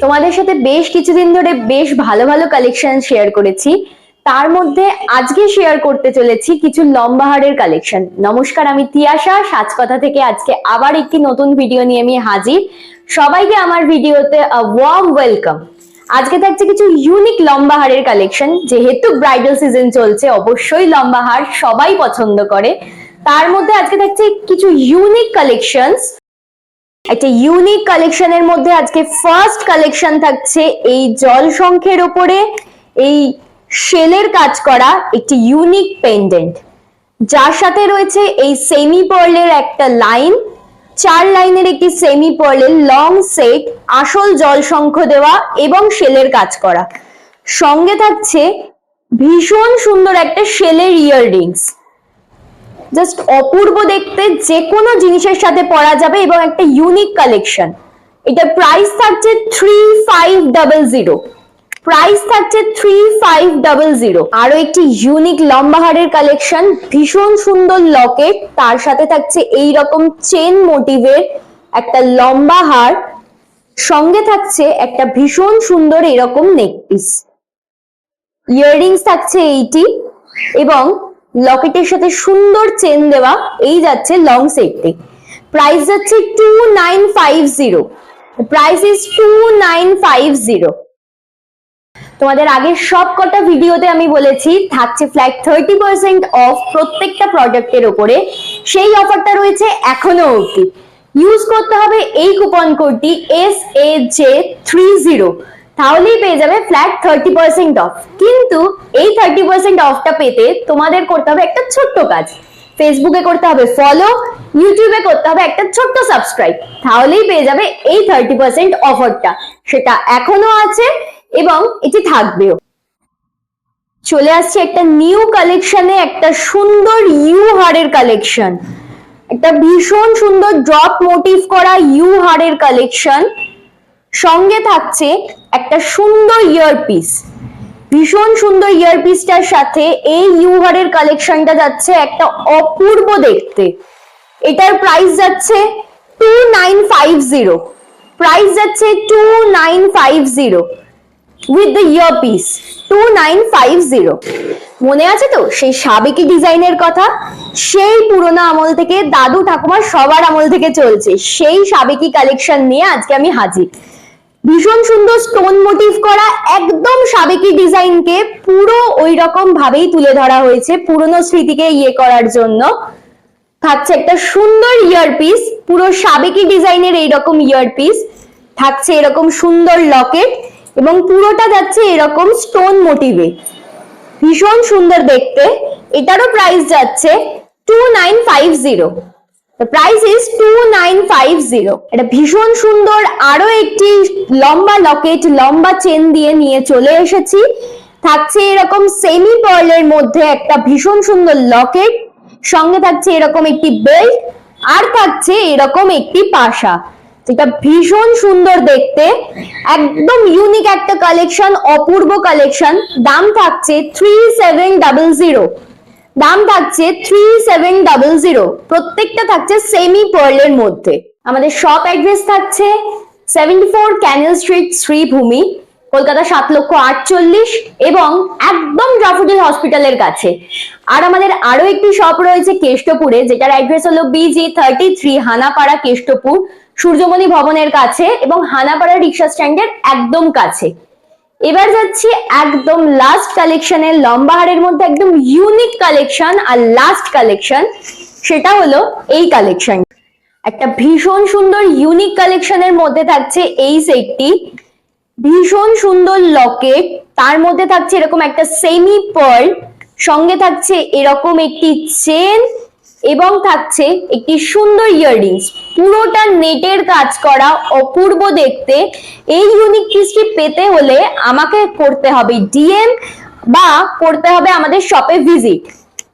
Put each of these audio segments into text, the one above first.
তোমাদের সাথে বেশ কিছুদিন ধরে বেশ ভালো ভালো কালেকশন শেয়ার করেছি। তার মধ্যে আজকে শেয়ার করতে চলেছি কিছু লম্বা হারের কালেকশন। নমস্কার, আমি তিয়াশা সাজকথা থেকে আজকে আবার একটি নতুন ভিডিও নিয়ে আমি হাজির। সবাইকে আমার ভিডিওতে ওয়ার্ম ওয়েলকাম। আজকে থাকছে কিছু ইউনিক লম্বা হারের কালেকশন। যেহেতু ব্রাইডাল সিজন চলছে, অবশ্যই লম্বা হার সবাই পছন্দ করে। তার মধ্যে আজকে থাকছে কিছু ইউনিক কালেকশনস। একটা ইউনিক কালেকশনের মধ্যে আজকে ফার্স্ট কালেকশন থাকছে এই জল শঙ্খের ওপরে এই শেলের কাজ করা একটি ইউনিক পেন্ডেন্ট, যার সাথে রয়েছে এই সেমি পার্লের একটা লাইন, 4 লাইনের একটি সেমি পার্লের লং সেট, আসল জল শঙ্খ দেওয়া এবং শেলের কাজ করা। সঙ্গে থাকছে ভীষণ সুন্দর একটা শেলের ইয়াররিংস, জাস্ট অপূর্ব দেখতে, যে কোনো জিনিসের সাথে পরা যাবে এবং একটা ইউনিক কালেকশন। এটা প্রাইস থাকছে 3500। প্রাইস থাকছে 3500। আরো একটি ইউনিক লম্বা হারের কালেকশন, ভীষণ সুন্দর লকেট, তার সাথে থাকছে এই রকম চেন মোটিভের একটা লম্বা হার, সঙ্গে থাকছে একটা ভীষণ সুন্দর এরকম নেকপিস। ইয়াররিংস থাকছে এইটি এবং লকেটের সাথে সুন্দর চেন দেওয়া। এই যাচ্ছে লং সেটটি। প্রাইস যাচ্ছে 2950। Price is 2950। তোমাদের আগের সব কটা ভিডিওতে আমি বলেছি থাকছে ফ্ল্যাট 30% অফ প্রত্যেকটা প্রোডাক্টের উপরে। সেই অফারটা রয়েছে এখনো অবধি। ইউজ করতে হবে এই কুপন কোডটি SAJ30, তাহলেই পেয়ে যাবে ফ্ল্যাট 30% অফ। কিন্তু এই 30% অফটা পেতে তোমাদের করতে হবে একটা ছোট্ট কাজ। ফেসবুকে করতে হবে ফলো, ইউটিউবে করতে হবে একটা ছোট্ট সাবস্ক্রাইব, তাহলেই পেয়ে যাবে এই 30% অফারটা। সেটা এখনো আছে এবং এটি থাকবেও। চলে আসছে একটা নিউ কালেকশনে, একটা সুন্দর ইউ হারের কালেকশন, একটা ভীষণ সুন্দর ড্রপ মোটিভ করা ইউ হারের কালেকশন। সঙ্গে থাকছে একটা সুন্দর ইয়ারপিস। ভীষণ সুন্দর ইয়ারপিসটার সাথে এই ইউ হারের কালেকশনটা যাচ্ছে একটা অপূর্ব দেখতে। এটার প্রাইস যাচ্ছে 2950। প্রাইস যাচ্ছে 2950 উইথ দ্য ইয়ারপিস। 2950। মনে আছে তো সেই সাবেকি ডিজাইনের কথা? সেই পুরোনো আমল থেকে, দাদু ঠাকুমা সবার আমল থেকে চলছে সেই সাবেকি কালেকশন নিয়ে আজকে আমি হাজির। ভীষণ সুন্দর স্টোন মোটিভ করা, একদম সাবেকি ডিজাইনকে পুরো ওই রকম ভাবেই তুলে ধরা হয়েছে পুরনো স্মৃতিকে করার জন্য। থাকছে একটা সুন্দর ইয়ারপিস, পুরো সাবেকি ডিজাইনের এইরকম ইয়ারপিস। থাকছে এরকম সুন্দর লকেট এবং পুরোটা যাচ্ছে এরকম স্টোন মোটিভে, ভীষণ সুন্দর দেখতে। এটারও প্রাইস যাচ্ছে 2950। The price is 2950। এটা ভীষণ সুন্দর আরো একটি লম্বা লকেট, লম্বা চেন দিয়ে নিয়ে চলে এসেছি। থাকছে এরকম সেমি পার্লের মধ্যে একটা ভীষণ সুন্দর লকেট, সঙ্গে থাকছে এরকম একটি বেল্ট, আর থাকছে এরকম একটি পাশা, যেটা ভীষণ সুন্দর দেখতে। একদম ইউনিক একটা কালেকশন, অপূর্ব কালেকশন। দাম থাকছে 3700। দাম থাকছে 3700। প্রত্যেকটা থাকছে সেমি পার্লের মধ্যে। আমাদের শপ অ্যাড্রেস থাকছে 74 ক্যানেল স্ট্রিট, শ্রীভূমি, কলকাতা 7,48,00০০ এবং একদম ড্যাফোডিল হসপিটালের কাছে। আর আমাদের আরো একটি শপ রয়েছে কেষ্টপুরে, যেটার অ্যাড্রেস হলো BG33, হানাপাড়া, কেষ্টপুর, সূর্যমণি ভবনের কাছে এবং হানাপাড়া রিক্সা স্ট্যান্ডের একদম কাছে। এবার যাচ্ছি একদম লাস্ট কালেকশনের, লম্বা হারের মধ্যে একদম ইউনিক কালেকশন আর লাস্ট কালেকশন, সেটা হলো এই কালেকশন। একটা ভীষণ সুন্দর ইউনিক কালেকশনের মধ্যে থাকছে এই সেটটি। ভীষণ সুন্দর লকেট, তার মধ্যে থাকছে এরকম একটা সেমি পার্ল, সঙ্গে থাকছে এরকম একটি চেন এবং থাকছে একটি সুন্দর ইয়াররিংস, পুরোটা নেটের কাজ করা, অপূর্ব দেখতে। এই ইউনিক পিসটি পেতে হলে আমাকে করতে হবে ডিএম বা করতে হবে আমাদের শপে ভিজিট।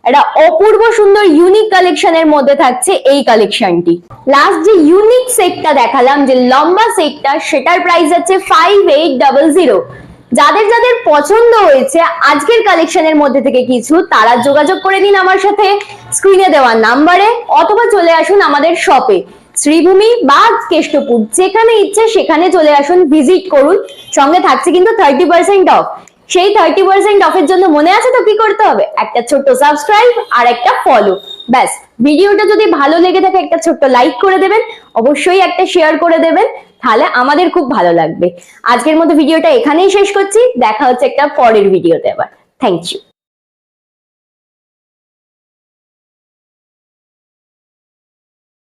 এটা অপূর্ব সুন্দর ইউনিক কালেকশনের মধ্যে থাকছে এই কালেকশনটি। লাস্ট যে ইউনিক সেটটা দেখালাম, যে লম্বা সেটটা, সেটার প্রাইস আছে 5800। যাদের যাদের পছন্দ হয়েছে আজকের কালেকশনের মধ্যে থেকে কিছু, তারা যোগাযোগ করে নিন আমার সাথে স্ক্রিনে দেওয়া নাম্বারে, অথবা চলে আসুন আমাদের শপে শ্রীভূমি বা কেষ্টপুর, যেখানে ইচ্ছে সেখানে চলে আসুন, ভিজিট করুন। সঙ্গে থাকছে কিন্তু 30% অফ। সেই 30% অফের জন্য মনে আছে তো কি করতে হবে? একটা ছোট্ট সাবস্ক্রাইব আর একটা ফলো, ব্যাস। ভিডিওটা যদি ভালো লেগে থাকে একটা ছোট্ট লাইক করে দেবেন, অবশ্যই একটা শেয়ার করে দেবেন, তাহলে আমাদের খুব ভালো লাগবে। আজকের মতো ভিডিওটা এখানেই শেষ করছি, দেখা হচ্ছে একটা পরের ভিডিওতে আবার। Thank you.